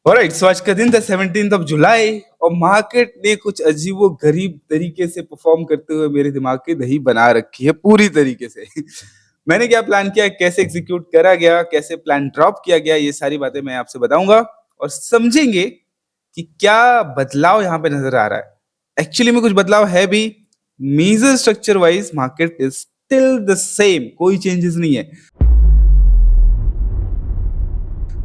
Alright, सो आज का दिन था 17 जुलाई और मार्केट ने कुछ अजीबो गरीब तरीके से परफॉर्म करते हुए मेरे दिमाग की दही बना रखी है पूरी तरीके से। मैंने क्या प्लान किया, कैसे एग्जीक्यूट करा गया, कैसे प्लान ड्रॉप किया गया, ये सारी बातें मैं आपसे बताऊंगा और समझेंगे कि क्या बदलाव यहाँ पे नजर आ रहा है। एक्चुअली में कुछ बदलाव है भी। Major structure wise market is still the same, कोई चेंजेस नहीं है।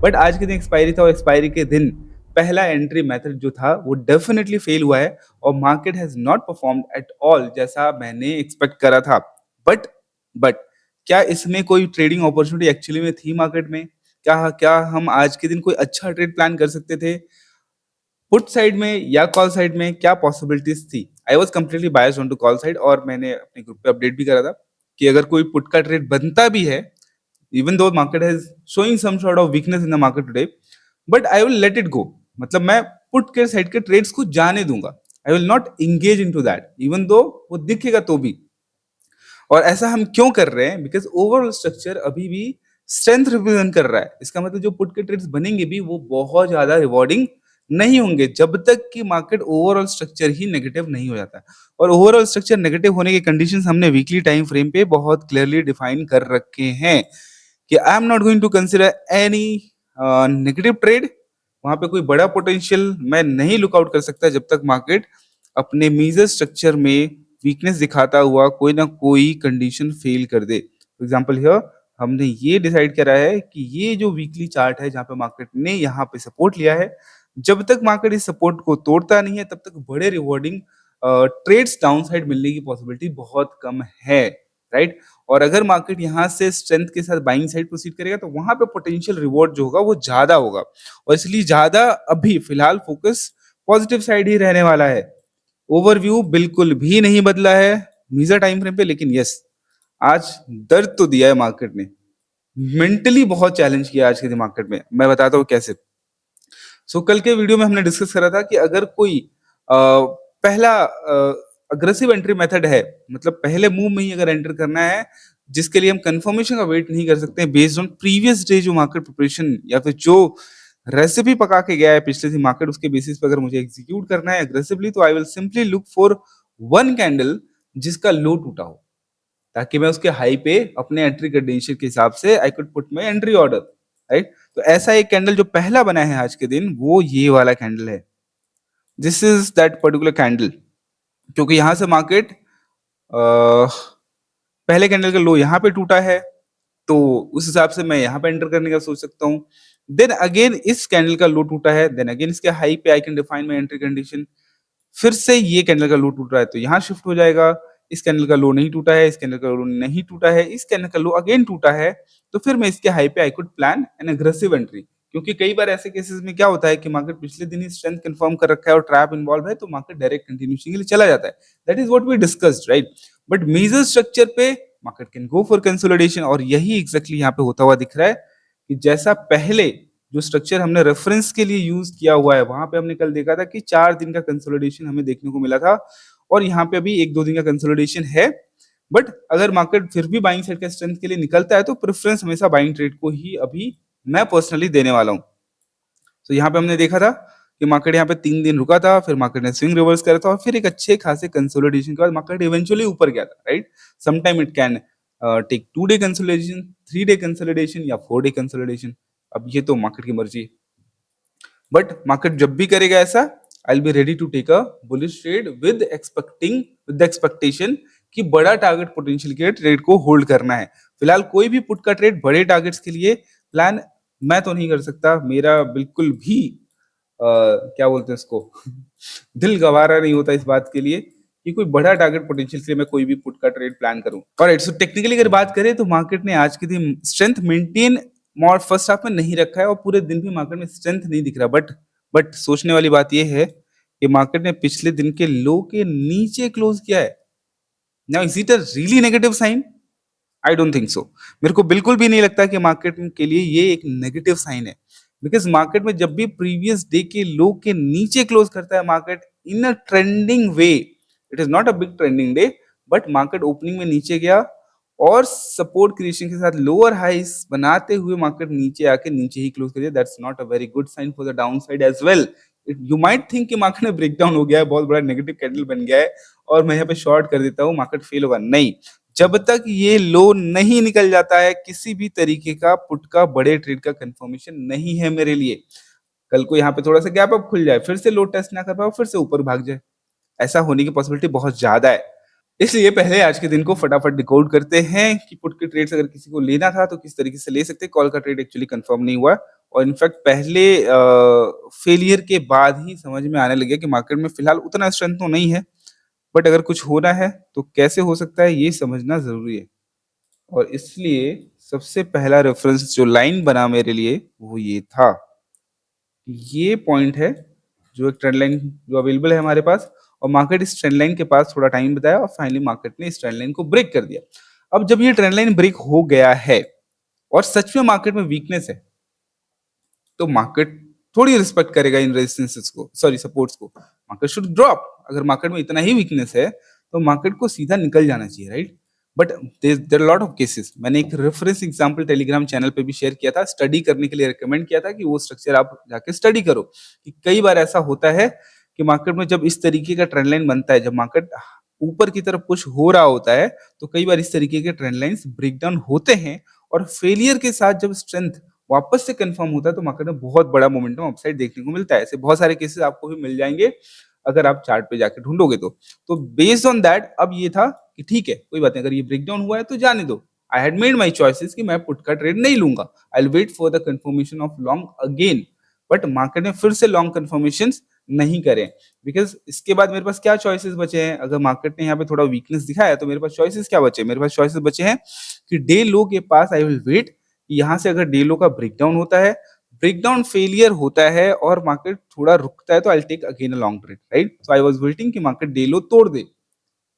बट आज के दिन एक्सपायरी था और एक्सपायरी के दिन पहला एंट्री मेथड जो था वो डेफिनेटली फेल हुआ है और market has not performed at all जैसा मैंने एक्सपेक्ट करा था। बट बट क्या इसमें कोई ट्रेडिंग अपॉर्चुनिटी एक्चुअली में थी मार्केट में? क्या क्या हम आज के दिन कोई अच्छा ट्रेड प्लान कर सकते थे पुट साइड में या कॉल साइड में? क्या पॉसिबिलिटीज थी? I was completely biased on to call side और मैंने अपने ग्रुप पे अपडेट भी करा था कि अगर कोई पुट का ट्रेड बनता भी है, even though market is showing some sort of weakness in the market today, but I will let it go. मतलब मैं पुट के साइड के ट्रेड्स को जाने दूंगा। I will not engage in to that even though वो दिखेगा तो भी। और ऐसा हम क्यों कर रहे हैं? बिकॉज ओवरऑल स्ट्रक्चर अभी भी स्ट्रेंथ रिप्रेजेंट कर रहा है। इसका मतलब जो पुट के ट्रेड्स बनेंगे भी वो बहुत ज्यादा रिवॉर्डिंग नहीं होंगे जब तक कि मार्केट ओवरऑल स्ट्रक्चर ही नेगेटिव नहीं हो जाता। और ओवरऑल स्ट्रक्चर नेगेटिव होने के कंडीशंस हमने वीकली टाइम फ्रेम पे बहुत क्लियरली डिफाइन कर रखे हैं कि I am not going to consider any negative trade. वहां पे कोई बड़ा पोटेंशियल मैं नहीं लुकआउट कर सकता जब तक मार्केट अपने मेजर स्ट्रक्चर में वीकनेस दिखाता हुआ कोई ना कोई कंडीशन फेल कर दे। फॉर एग्जांपल हियर हमने ये डिसाइड करा है कि ये जो वीकली चार्ट है जहां पे मार्केट ने यहाँ पे सपोर्ट लिया है, जब तक मार्केट इस सपोर्ट को तोड़ता नहीं है तब तक बड़े रिवॉर्डिंग ट्रेड्स डाउन साइड मिलने की पॉसिबिलिटी बहुत कम है, राइट? और अगर मार्केट यहाँ से स्ट्रेंथ के साथ बाइंग साइड प्रोसीड करेगा तो वहां पे पोटेंशियल रिवॉर्ड जो होगा वो ज्यादा होगा और इसलिए ज्यादा अभी फिलहाल फोकस पॉजिटिव साइड ही रहने वाला है। ओवरव्यू बिल्कुल भी नहीं बदला है मेजर टाइम फ्रेम पे, लेकिन यस आज दर्द तो दिया है मार्केट ने, मेंटली बहुत चैलेंज किया आज के दिन मार्केट में। मैं बताता हूँ कैसे। कल के वीडियो में हमने डिस्कस करा था कि अगर कोई पहला अग्रेसिव एंट्री मेथड है, मतलब पहले मूव में ही अगर एंटर करना है जिसके लिए हम कंफर्मेशन का वेट नहीं कर सकते बेस्ड ऑन प्रीवियस डे जो मार्केट प्रिपरेशन या फिर जो रेसिपी पका के गया है पिछले दिन मार्केट, उसके बेसिस पे अगर मुझे एग्जीक्यूट करना है एग्रेसिवली तो I will simply look for one candle जिसका लो टूटा हो ताकि मैं उसके हाई पे अपने एंट्री कंडीशन के हिसाब से I could put my entry order, right? तो ऐसा एक कैंडल जो पहला बना है आज के दिन वो ये वाला कैंडल है। This is that particular candle, क्योंकि यहां से मार्केट पहले कैंडल का लो यहाँ पे टूटा है तो उस हिसाब से मैं यहाँ पे एंटर करने का सोच सकता हूँ। देन अगेन इस कैंडल का लो टूटा है, देन अगेन इसके हाई पे I can define my entry condition. फिर से ये कैंडल का लो टूट रहा है तो यहाँ शिफ्ट हो जाएगा। इस कैंडल का लो नहीं टूटा है, इस कैंडल का लो नहीं टूटा है, इस कैंडल का लो अगेन टूटा है तो फिर मैं इसके हाई पे I could plan an aggressive entry. क्योंकि कई बार ऐसे केसेस में क्या होता है कि मार्केट पिछले दिन ही स्ट्रेंथ कंफर्म कर रखा है और ट्रैप इन्वॉल्व है तो मार्केट डायरेक्ट कंटिन्यूशन के लिए चला जाता है। That is what we discussed, right? But major structure पे market can go for consolidation और यही एग्जैक्टली यहाँ पे होता हुआ दिख रहा है कि जैसा पहले जो स्ट्रक्चर हमने रेफरेंस के लिए यूज किया हुआ है वहां पे हमने कल देखा था कि 4 दिन का कंसोलिडेशन हमें देखने को मिला था और यहाँ पे अभी 1-2 दिन का कंसोलिडेशन है। बट अगर मार्केट फिर भी बाइंग साइड का स्ट्रेंथ के लिए निकलता है तो प्रेफरेंस हमेशा बाइंग ट्रेड को ही अभी मैं पर्सनली देने वाला हूँ। तो यहाँ पे हमने देखा था कि मार्केट यहाँ पे 3 दिन रुका था, फिर मार्केट ने स्विंग रिवर्स करा था और फिर एक अच्छे खासे कंसोलिडेशन के बाद मार्केट इवेंचुअली ऊपर गया था, right? Sometime it can take 2 day consolidation, 3 day consolidation या 4 डे कंसोलिडेशन। अब ये तो मार्केट की मर्जी है। बट मार्केट जब भी करेगा ऐसा I will be ready to take a bullish trade with the expectation कि बड़ा टारगेट पोटेंशियल के ट्रेड को होल्ड करना है। फिलहाल कोई भी पुट का ट्रेड बड़े टारगेट्स के लिए प्लान मैं तो नहीं कर सकता, मेरा बिल्कुल भी क्या बोलते हैं इसको दिल गवारा नहीं होता इस बात के लिए कि कोई बड़ा टारगेट पोटेंशियल के लिए मैं कोई भी पुट का ट्रेड प्लान करूं। ऑलराइट, सो टेक्निकली अगर बात करें तो मार्केट ने आज के दिन स्ट्रेंथ मेंटेन फर्स्ट हाफ में नहीं रखा है और पूरे दिन भी मार्केट में स्ट्रेंथ नहीं दिख रहा। बट सोचने वाली बात यह है कि मार्केट ने पिछले दिन के लो के नीचे क्लोज किया है। Now is it a really negative sign? I don't think so. मेरे को बिल्कुल भी नहीं लगता कि मार्केट के लिए ये एक नेगेटिव साइन है, बिकॉज मार्केट में जब भी प्रीवियस डे के लो के नीचे क्लोज करता है market in a trending way, it is not a big trending day but market opening में नीचे गया और सपोर्ट क्रिएशन के साथ लोअर हाइस बनाते हुए मार्केट नीचे आके नीचे ही क्लोज करिए, that's not a very good sign for the down side as well. You might think कि मार्केट में ब्रेक डाउन हो गया है, बहुत बड़ा नेगेटिव कैंडल बन गया है और मैं यहाँ पे शॉर्ट कर देता हूँ, मार्केट फेल होगा। नहीं, जब तक ये लो नहीं निकल जाता है, किसी भी तरीके का पुट का बड़े ट्रेड का कंफर्मेशन नहीं है मेरे लिए। कल को यहाँ पे थोड़ा सा गैप अप खुल जाए, फिर से लो टेस्ट ना कर पाओ, फिर से ऊपर भाग जाए, ऐसा होने की पॉसिबिलिटी बहुत ज्यादा है। इसलिए पहले आज के दिन को फटाफट डिकोड करते हैं कि पुट के ट्रेड्स अगर किसी को लेना था तो किस तरीके से ले सकते हैं। कॉल का ट्रेड एक्चुअली कंफर्म नहीं हुआ और इनफैक्ट पहले फेलियर के बाद ही समझ में आने लगे कि मार्केट में फिलहाल उतना स्ट्रेंथ तो नहीं है, बट अगर कुछ होना है तो कैसे हो सकता है ये समझना जरूरी है। और इसलिए सबसे पहला रेफरेंस जो लाइन बना मेरे लिए वो ये था, ये पॉइंट है जो एक ट्रेंड लाइन जो अवेलेबल है हमारे पास, और मार्केट इस ट्रेंड लाइन के पास थोड़ा टाइम बताया और फाइनली मार्केट ने इस ट्रेंड लाइन को ब्रेक कर दिया। अब जब ये ट्रेंड लाइन ब्रेक हो गया है और सच में मार्केट में वीकनेस है, तो मार्केट थोड़ी रिस्पेक्ट करेगा इन रेजिस्टेंसेस को, सॉरी सपोर्ट्स को। Market should drop. अगर मार्केट में इतना ही वीकनेस है तो मार्केट को सीधा निकल जाना चाहिए, right? But there lot of cases, मैंने एक रेफरेंस एग्जांपल टेलीग्राम चैनल पे भी शेयर किया था, स्टडी करने के लिए रिकमेंड किया था कि वो स्ट्रक्चर आप जाके स्टडी करो कि कई बार ऐसा होता है कि मार्केट में जब इस तरीके का ट्रेंड लाइन बनता है, जब मार्केट ऊपर की तरफ पुश हो रहा होता है, तो कई बार इस तरीके के ट्रेंड लाइंस ब्रेक डाउन होते हैं और फेलियर के साथ जब स्ट्रेंथ वापस से कंफर्म होता है तो मार्केट में बहुत बड़ा मोमेंटम अपसाइड देखने को मिलता है। ऐसे बहुत सारे केसेस आपको भी मिल जाएंगे अगर आप चार्ट पे जाके ढूंढोगे तो बेस्ड ऑन दैट अब ये था कि ठीक है कोई बात नहीं, अगर ये ब्रेक डाउन हुआ है तो जाने दो। I had made my choices कि मैं पुट का ट्रेड नहीं लूंगा, I will wait for the confirmation of long again. But market ने फिर से लॉन्ग कंफर्मेशन नहीं करे, बिकॉज इसके बाद मेरे पास क्या चॉइसेस बचे हैं? अगर मार्केट ने यहाँ पे थोड़ा वीकनेस दिखाया तो मेरे पास चॉइसेस क्या बचे? मेरे पास चॉइसेस बचे हैं कि डे लो के पास आई विल वेट, यहाँ से अगर डे लो का ब्रेकडाउन होता है, ब्रेकडाउन फेलियर होता है और मार्केट थोड़ा रुकता है तो I take again a long trade, right? So I was waiting कि मार्केट डे लो तोड़ दे,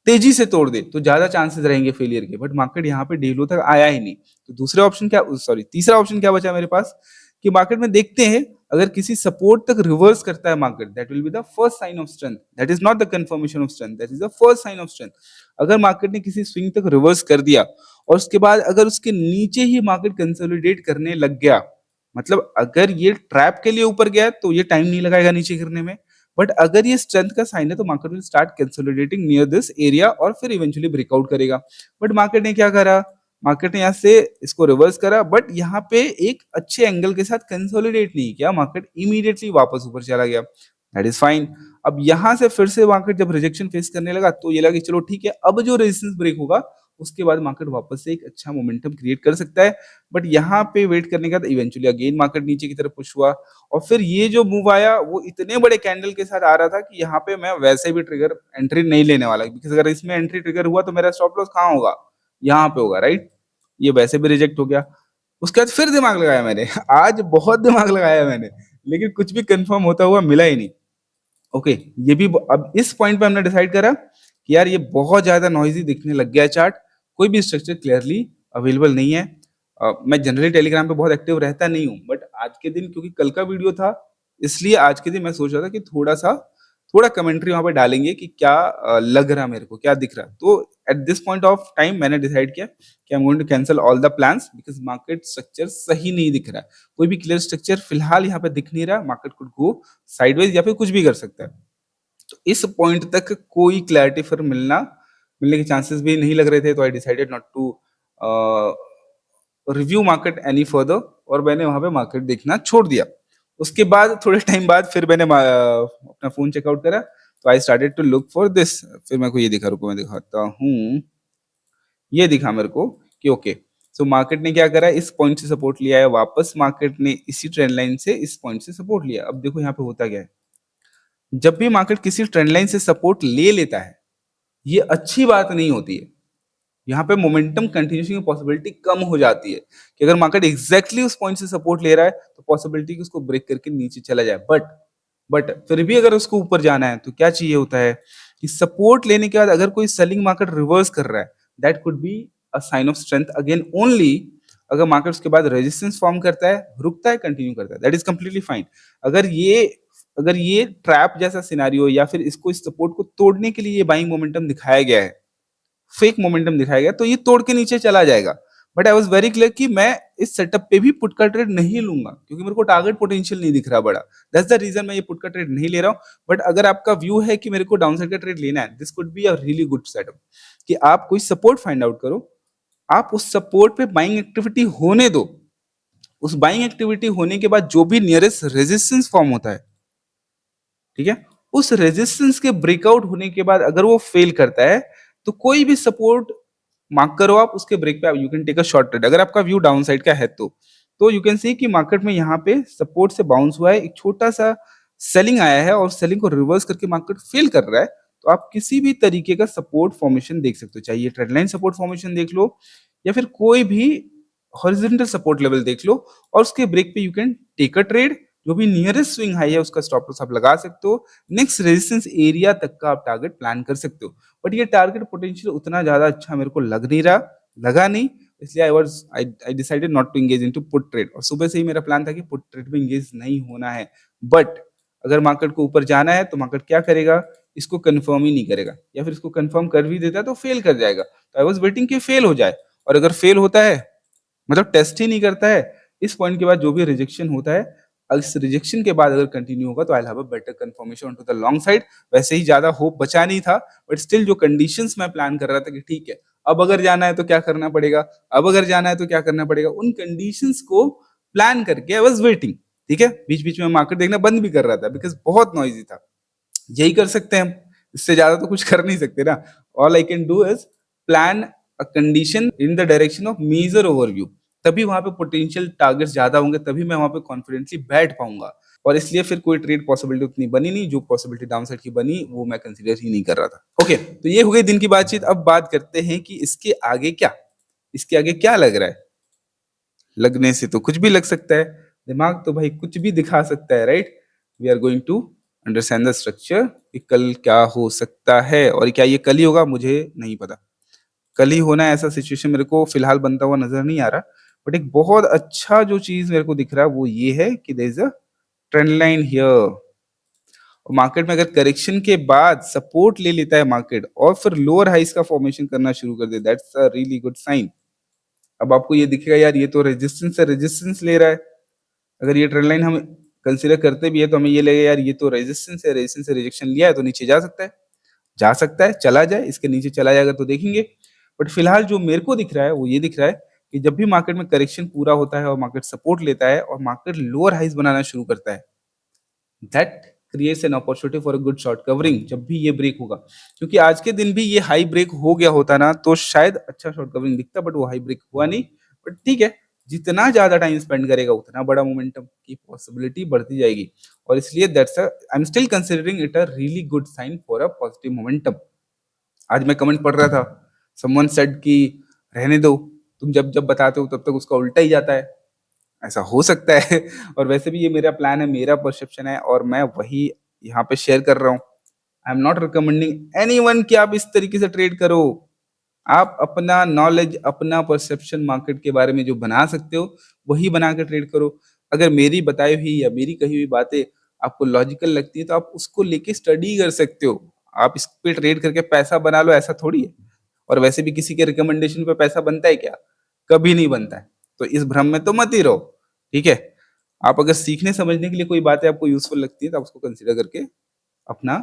तेजी से तोड़ दे, तो ज्यादा चांसेस रहेंगे फेलियर के। बट मार्केट यहाँ पे डे लो तक आया ही नहीं, तो दूसरे ऑप्शन क्या, सॉरी तीसरा ऑप्शन क्या बचा मेरे पास कि मार्केट में देखते हैं अगर किसी सपोर्ट तक रिवर्स करता है market, that will be the first sign of strength, that is not the confirmation of strength, that is the first sign of strength. अगर मार्केट ने किसी स्विंग तक रिवर्स कर दिया और उसके बाद अगर उसके नीचे ही मार्केट कंसोलिडेट करने लग गया, मतलब अगर ये ट्रैप के लिए ऊपर गया तो ये टाइम नहीं लगाएगा नीचे गिरने में, बट अगर ये स्ट्रेंथ का साइन है तो market will start consolidating near this area और फिर इवेंचुअली ब्रेकआउट करेगा। बट मार्केट ने क्या करा? मार्केट ने यहाँ से इसको रिवर्स करा, बट यहाँ पे एक अच्छे एंगल के साथ कंसोलिडेट नहीं किया, मार्केट इमीडिएटली वापस ऊपर चला गया, दैट इज फाइन। अब यहाँ से फिर से मार्केट जब रिजेक्शन फेस करने लगा तो ये लगा कि चलो ठीक है, अब जो रेजिस्टेंस ब्रेक होगा उसके बाद मार्केट वापस से एक अच्छा मोमेंटम क्रिएट कर सकता है। बट यहाँ पे वेट करने के बाद इवेंचुअली अगेन मार्केट नीचे की तरफ पुश हुआ और फिर ये जो मूव आया वो इतने बड़े कैंडल के साथ आ रहा था कि यहाँ पे मैं वैसे भी ट्रिगर एंट्री नहीं लेने वाला, बिकॉज अगर इसमें एंट्री ट्रिगर हुआ तो मेरा स्टॉप लॉस कहाँ होगा? यहाँ पे होगा, राइट? ये वैसे भी रिजेक्ट हो गया। उसके बाद फिर दिमाग लगाया मैंने आज बहुत दिमाग लगाया मैंने, लेकिन कुछ भी कंफर्म होता हुआ मिला ही नहीं। ओके, ये भी अब इस पॉइंट पे हमने डिसाइड करा कि यार ये बहुत ज्यादा नॉइजी दिखने लग गया चार्ट, कोई भी स्ट्रक्चर क्लियरली अवेलेबल नहीं है। मैं जनरली टेलीग्राम पे बहुत एक्टिव रहता नहीं हूँ, बट आज के दिन क्योंकि कल का वीडियो था इसलिए आज के दिन मैं सोच रहा था कि थोड़ा कमेंट्री वहां पे डालेंगे कि क्या लग रहा मेरे को, क्या दिख रहा। तो at this point of time मैंने डिसाइड किया कि I am going to cancel all the plans because market structure सही नहीं दिख रहा है, कोई भी क्लियर स्ट्रक्चर फिलहाल यहाँ पे दिख नहीं रहा, मार्केट कुड गो साइडवेज या फिर कुछ भी कर सकता है। तो इस पॉइंट तक कोई क्लैरिटी फिर मिलने के चांसेस भी नहीं लग रहे थे, तो I decided not to review market any further और मैंने वहां पे मार्केट देखना छोड़ दिया। उसके बाद थोड़े टाइम बाद फिर मैंने अपना फोन चेकआउट करा, तो I started to look for this. फिर मेरे को ये दिखा, रुको मैं दिखाता हूँ, ये दिखा मेरे को कि ओके, सो मार्केट ने क्या करा, इस पॉइंट से सपोर्ट लिया है, वापस मार्केट ने इसी ट्रेंड लाइन से इस पॉइंट से सपोर्ट लिया। अब देखो यहाँ पे होता क्या है, जब भी मार्केट किसी ट्रेंड लाइन से सपोर्ट ले लेता है ये अच्छी बात नहीं होती है, यहाँ पे मोमेंटम कंटिन्यूशन की पॉसिबिलिटी कम हो जाती है कि अगर मार्केट एग्जैक्टली उस पॉइंट से सपोर्ट ले रहा है तो पॉसिबिलिटी कि उसको ब्रेक करके नीचे चला जाए। बट फिर भी अगर उसको ऊपर जाना है तो क्या चाहिए होता है कि सपोर्ट लेने के बाद अगर कोई सेलिंग मार्केट रिवर्स कर रहा है, that could be a sign of strength again only अगर मार्केट उसके बाद रेजिस्टेंस फॉर्म करता है, रुकता है, कंटिन्यू करता है, दैट इज कंप्लीटली फाइन। अगर ये अगर ये ट्रैप जैसा सिनारियो या फिर इसको इस सपोर्ट को तोड़ने के लिए ये बाइंग मोमेंटम दिखाया गया है, फेक मोमेंटम दिखाया गया, तो ये तोड़ के नीचे चला जाएगा। But I was very clear कि मैं इस सेटअप पे भी पुट का ट्रेड नहीं लूंगा, क्योंकि मेरे को टारगेट पोटेंशियल नहीं दिख रहा बड़ा। दैट्स द रीजन मैं ये पुट का ट्रेड नहीं ले रहा हूँ। बट अगर आपका व्यू है कि मेरे को डाउनसाइड का ट्रेड लेना है, this could be a really good setup, कि आप कोई सपोर्ट फाइंड आउट करो, आप उस सपोर्ट पे बाइंग एक्टिविटी होने दो। उस बाइंग एक्टिविटी होने के बाद जो भी नियरेस्ट रेजिस्टेंस फॉर्म होता है, ठीक है, उस रेजिस्टेंस के ब्रेकआउट होने के बाद अगर वो फेल करता है, तो कोई भी सपोर्ट मार्क करो आप, उसके ब्रेक पे आप you can take a short trade. अगर आपका व्यू डाउन साइड का है तो यू कैन सी कि मार्केट में यहाँ पे सपोर्ट से बाउंस हुआ है, एक छोटा सा सेलिंग आया है और सेलिंग को रिवर्स करके मार्केट फेल कर रहा है, तो आप किसी भी तरीके का सपोर्ट फॉर्मेशन देख सकते हो, चाहे ये ट्रेंड लाइन सपोर्ट फॉर्मेशन देख लो या फिर कोई भी हॉरिजॉन्टल सपोर्ट लेवल देख लो, और उसके ब्रेक पे you can take a trade. जो भी नियरेस्ट स्विंग हाई है उसका स्टॉप लॉस आप लगा सकते हो, नेक्स्ट रेजिस्टेंस एरिया तक का आप टारगेट प्लान कर सकते हो। बट ये टारगेट पोटेंशियल उतना ज्यादा अच्छा मेरे को लग नहीं रहा, लगा नहीं, इसलिए I decided not to engage into put trade. और सुबह से ही मेरा प्लान था कि पुट ट्रेड में एंगेज नहीं होना है। बट अगर मार्केट को ऊपर जाना है तो मार्केट क्या करेगा, इसको कंफर्म ही नहीं करेगा, या फिर इसको कंफर्म कर भी देता है तो फेल कर जाएगा। तो आई वाज वेटिंग कि फेल हो जाए, और अगर फेल होता है, मतलब टेस्ट ही नहीं करता है, इस पॉइंट के बाद जो भी रिजेक्शन होता है, इस रिजेक्शन के बाद अगर कंटिन्यू होगा तो I have a better confirmation on to the long side. वैसे ही ज्यादा होप बचा नहीं था, बट स्टिल जो कंडीशंस मैं प्लान कर रहा था कि ठीक है, अब अगर जाना है तो क्या करना पड़ेगा, अब अगर जाना है तो क्या करना पड़ेगा, उन कंडीशंस को प्लान करके आई वाज वेटिंग। ठीक है, बीच बीच में मार्केट देखना बंद भी कर रहा था बिकॉज बहुत नॉइजी था। यही कर सकते हैं हम, इससे ज्यादा तो कुछ कर नहीं सकते ना। All I can do is plan a condition in the direction of major overview, तभी वहां पे पोटेंशियल टारगेट्स ज्यादा होंगे, तभी मैं वहां पे कॉन्फिडेंटली बैठ पाऊंगा। और इसलिए फिर कोई ट्रेड पॉसिबिलिटी उतनी बनी नहीं, जो पॉसिबिलिटी डाउनसाइड की बनी वो मैं कंसीडर ही नहीं कर रहा था। ओके, तो ये हो गई दिन की बातचीत। अब बात करते हैं कि इसके आगे क्या, इसके आगे क्या लग रहा है। लगने से तो कुछ भी लग सकता है, दिमाग तो भाई कुछ भी दिखा सकता है, right. We are going to understand the structure कि कल क्या हो सकता है, और क्या ये कल ही होगा मुझे नहीं पता। कल ही होना है ऐसा सिचुएशन मेरे को फिलहाल बनता हुआ नजर नहीं आ रहा। बट एक बहुत अच्छा जो चीज मेरे को दिख रहा है वो ये है कि there is a trend line here. और मार्केट में अगर करेक्शन के बाद सपोर्ट ले लेता है मार्केट और फिर लोअर हाइस का फॉर्मेशन करना शुरू कर दे, that's a really good sign. अब आपको ये दिखेगा यार ये तो रेजिस्टेंस से रेजिस्टेंस ले रहा है। अगर ये ट्रेंड लाइन हम कंसीडर करते भी है तो हमें ये लगेगा यार ये तो रेजिस्टेंस से रिजेक्शन लिया है तो नीचे जा सकता है, जा सकता है, चला जाए, इसके नीचे चला जाएगा तो देखेंगे। बट फिलहाल जो मेरे को दिख रहा है वो ये दिख रहा है कि जब भी मार्केट में करेक्शन पूरा होता है और मार्केट सपोर्ट लेता है और मार्केट लोअर हाइज बनाना शुरू करता है, that creates an opportunity for a good short covering. जब भी ये ब्रेक होगा, क्योंकि आज के दिन भी ये हाई ब्रेक हो गया होता ना तो शायद अच्छा शॉर्ट कवरिंग दिखता, बट वो हाई ब्रेक हुआ नहीं। बट ठीक है, जितना ज्यादा टाइम स्पेंड करेगा उतना बड़ा मोमेंटम की पॉसिबिलिटी बढ़ती जाएगी, और इसलिए that's I am still considering it a really good sign for a positive momentum. आज मैं कमेंट पढ़ रहा था, समवन सेड कि रहने दो, तुम जब जब बताते हो तब तक उसका उल्टा ही जाता है। ऐसा हो सकता है और वैसे भी ये मेरा प्लान है, मेरा परसेप्शन है, और मैं वही यहाँ पे शेयर कर रहा हूँ। आई एम नॉट रिकमेंडिंग एनीवन कि आप इस तरीके से ट्रेड करो। आप अपना नॉलेज, अपना परसेप्शन मार्केट के बारे में जो बना सकते हो वही बना के ट्रेड करो। अगर मेरी बताई हुई या मेरी कही हुई बातें आपको लॉजिकल लगती है तो आप उसको लेके स्टडी कर सकते हो। आप इस पे ट्रेड करके पैसा बना लो ऐसा थोड़ी है। और वैसे भी किसी के रिकमेंडेशन पे पैसा बनता है क्या, कभी नहीं बनता है। तो इस भ्रम में तो मत ही रहो, ठीक है। आप अगर सीखने समझने के लिए कोई बातें आपको यूजफुल लगती है तो आप उसको कंसिडर करके अपना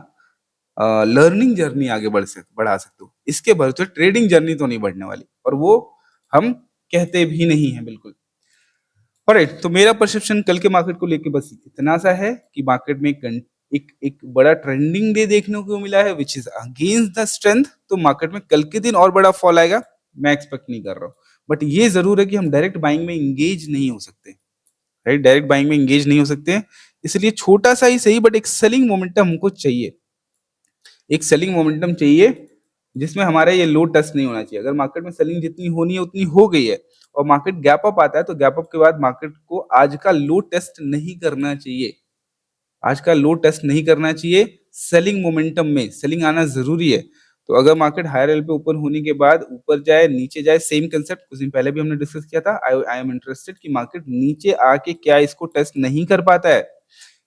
लर्निंग जर्नी आगे बढ़ा सकते हो। इसके भरोसे ट्रेडिंग जर्नी तो नहीं बढ़ने वाली, और वो हम कहते भी नहीं है बिल्कुल। ऑलराइट, तो मेरा परसेप्शन कल के मार्केट को लेके बस इतना सा है कि मार्केट में एक बड़ा ट्रेंडिंग डे देखने को मिला है which is against the strength. तो मार्केट में कल के दिन और बड़ा फॉल आएगा मैं एक्सपेक्ट नहीं कर रहा हूँ। बट ये जरूर है कि हम डायरेक्ट बाइंग में इंगेज नहीं हो सकते, राइट। डायरेक्ट बाइंग में इंगेज नहीं हो सकते, इसलिए छोटा सा ही सही बट एक सेलिंग मोमेंटम हमको चाहिए। एक सेलिंग मोमेंटम चाहिए जिसमें हमारा ये लो टच नहीं होना चाहिए। अगर मार्केट में सेलिंग जितनी होनी है उतनी हो गई है और मार्केट गैप अप आता है तो गैप अप के बाद मार्केट को आज का लो टेस्ट नहीं करना चाहिए। आज का लो टेस्ट नहीं करना चाहिए। सेलिंग मोमेंटम में सेलिंग आना जरूरी है। तो अगर मार्केट हायर लेवल पे ओपन होने के बाद ऊपर जाए नीचे जाए, सेम कंसेप्ट कुछ दिन पहले भी हमने डिस्कस किया था। आई एम इंटरेस्टेड कि मार्केट नीचे आके क्या इसको टेस्ट नहीं कर पाता है।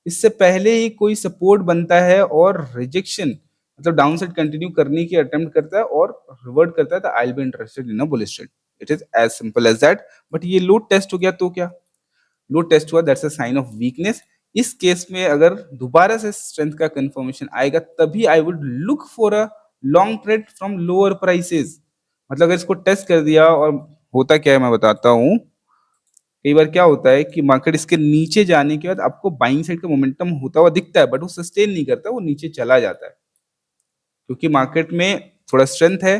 इससे पहले ही कोई सपोर्ट बनता है और रिजेक्शन मतलब डाउन साइड कंटिन्यू करने की अटेम्प्ट करता है और रिवर्ट करता है तो I will be interested in a bullish trade. It is as simple as that. But ये लोड टेस्ट हो गया तो क्या, लोड टेस्ट हुआ, that's a sign of weakness. इस केस में अगर दोबारा से स्ट्रेंथ का कंफर्मेशन आएगा तभी I would look for a long trade from lower prices. मतलब अगर इसको टेस्ट कर दिया, और होता क्या है मैं बताता हूँ, कई बार क्या होता है कि मार्केट इसके नीचे जाने के बाद आपको बाइंग साइड का मोमेंटम होता हुआ दिखता है, बट वो सस्टेन नहीं करता, वो नीचे चला जाता है क्योंकि मार्केट में थोड़ा स्ट्रेंथ है,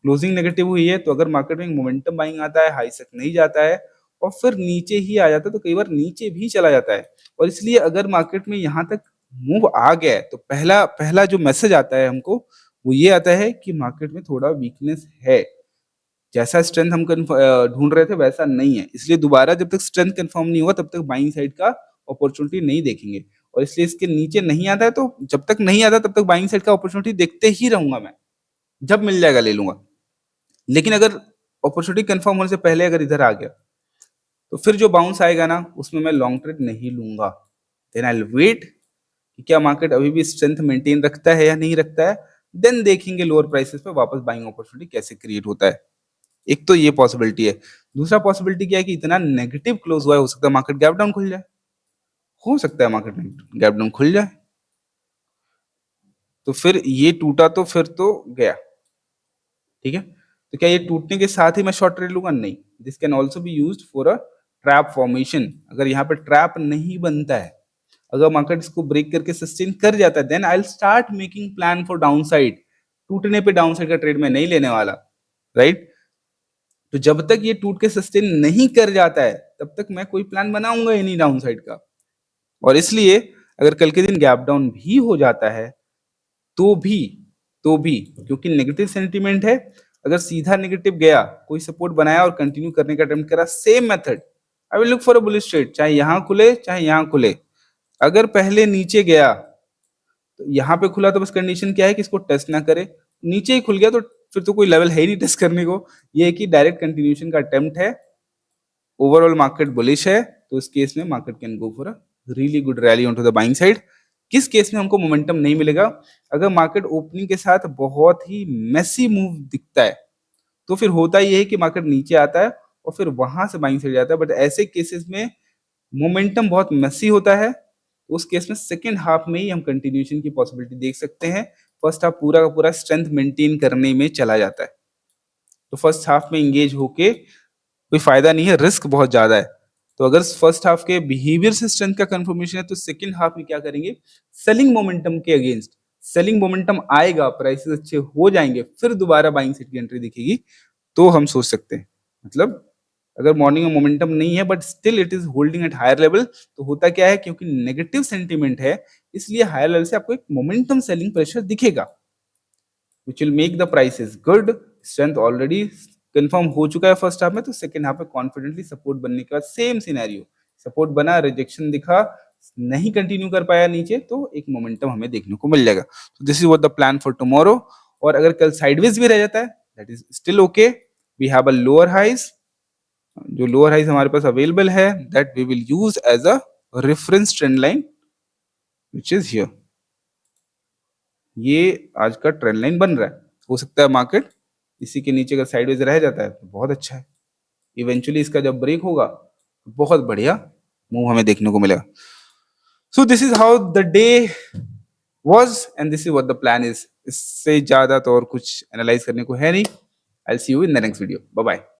क्लोजिंग नेगेटिव हुई है। तो अगर मार्केट में मोमेंटम बाइंग आता है, हाई तक नहीं जाता है और फिर नीचे ही आ जाता है, तो कई बार नीचे भी चला जाता है। और इसलिए अगर मार्केट में यहाँ तक मूव आ गया है तो पहला पहला जो मैसेज आता है हमको वो ये आता है कि मार्केट में थोड़ा वीकनेस है। जैसा स्ट्रेंथ हम ढूंढ रहे थे वैसा नहीं है, इसलिए दोबारा जब तक स्ट्रेंथ कंफर्म नहीं हुआ तब तक बाइंग साइड का अपॉर्चुनिटी नहीं देखेंगे। और इसलिए इसके नीचे नहीं आता है तो जब तक नहीं आता तब तक बाइंग साइड का अपॉर्चुनिटी देखते ही रहूंगा मैं, जब मिल जाएगा ले लूंगा। लेकिन अगर अपॉर्चुनिटी कंफर्म होने से पहले अगर इधर आ गया तो फिर जो बाउंस आएगा ना उसमें मैं लॉन्ग ट्रेड नहीं लूंगा। देन आई विल वेट कि क्या मार्केट अभी भी स्ट्रेंथ मेंटेन रखता है या नहीं रखता है, देन देखेंगे लोअर प्राइसेस पे वापस बाइंग अपॉर्चुनिटी कैसे क्रिएट होता है। एक तो ये पॉसिबिलिटी है। दूसरा पॉसिबिलिटी क्या है कि इतना नेगेटिव क्लोज हुआ है, हो सकता है मार्केट गैप डाउन खुल जाए, हो सकता है मार्केट में गैप डाउन खुल जाए, तो फिर ये टूटा तो फिर तो गया। ठीक है, तो क्या ये टूटने के साथ ही मैं शॉर्ट ट्रेड लूंगा? नहीं, this can also be used for a trap formation. अगर यहाँ पे ट्रैप नहीं बनता है, अगर मार्केट इसको ब्रेक करके सस्टेन कर जाता है, then I will start making plan for down side. टूटने पे डाउन साइड का ट्रेड मैं नहीं लेने वाला, राइट। तो जब तक ये टूट के सस्टेन नहीं कर जाता है तब तक मैं कोई प्लान बनाऊंगा ही नहीं डाउन साइड का। और इसलिए अगर कल के दिन गैप डाउन भी हो जाता है तो भी क्योंकि नेगेटिव सेंटीमेंट है, अगर सीधा नेगेटिव गया, कोई सपोर्ट बनाया और कंटिन्यू करने का अटेम्प्ट करा, same method, I will look for a bullish trade, चाहे यहां खुले चाहे यहां खुले। अगर पहले नीचे गया तो यहाँ पे खुला तो बस कंडीशन क्या है कि इसको टेस्ट ना करे, नीचे ही खुल गया तो फिर तो कोई लेवल है ही नहीं टेस्ट करने को। ये है कि डायरेक्ट कंटिन्यूशन का अटेम्प्ट है, ओवरऑल मार्केट बुलिश है, तो इस केस में market can go for a really good rally on to the buying side. किस केस में हमको मोमेंटम नहीं मिलेगा? अगर मार्केट ओपनिंग के साथ बहुत ही मेसी मूव दिखता है तो फिर होता ये है कि मार्केट नीचे आता है और फिर वहां से बाइंग साइड जाता है। बट ऐसे केसेस में मोमेंटम बहुत मेसी होता है, उस केस में सेकेंड हाफ में ही हम कंटिन्यूशन की पॉसिबिलिटी देख सकते हैं। फर्स्ट हाफ पूरा का पूरा स्ट्रेंथ मेंटेन करने में चला जाता है, तो फर्स्ट हाफ में इंगेज होके कोई फायदा नहीं है, रिस्क बहुत ज्यादा है। तो अगर फर्स्ट हाफ के बिहेवियर से स्ट्रेंथ का कंफर्मेशन है तो सेकंड हाफ में क्या करेंगे, सेलिंग मोमेंटम के अगेंस्ट, सेलिंग मोमेंटम आएगा, प्राइसेस अच्छे हो जाएंगे, फिर दोबारा बाइंग साइड की एंट्री दिखेगी, तो हम सोच सकते हैं। मतलब अगर मॉर्निंग में मोमेंटम नहीं है but still it is holding at higher level, तो होता क्या है, क्योंकि नेगेटिव सेंटीमेंट है इसलिए हायर लेवल से आपको एक मोमेंटम सेलिंग प्रेशर दिखेगा, which will make the prices good। Strength already confirm हो चुका है फर्स्ट हाफ में, तो सेकंड हाफ में कॉन्फिडेंटली सपोर्ट बनने के बाद सेम सिनेरियो, सपोर्ट बना, रिजेक्शन दिखा, नहीं कंटिन्यू कर पाया नीचे, तो एक मोमेंटम हमें देखने को मिल जाएगा। तो this is what the plan for tomorrow. और अगर कल साइडवेज भी रह जाता है that is still okay, we have a lower highs, जो लोअर हाइज हमारे पास अवेलेबल है that we will use as a reference trend line which is here. ये आज का ट्रेंड लाइन बन रहा है, हो सकता है मार्केट इसी के नीचे अगर साइडवेज रह जाता है तो बहुत अच्छा है, इवेंचुअली इसका जब ब्रेक होगा तो बहुत बढ़िया मूव हमें देखने को मिलेगा। So this is how the day was and this is what the plan is. इससे ज्यादा तो और कुछ एनालाइज करने को है नहीं। I will see you in the next video, bye bye.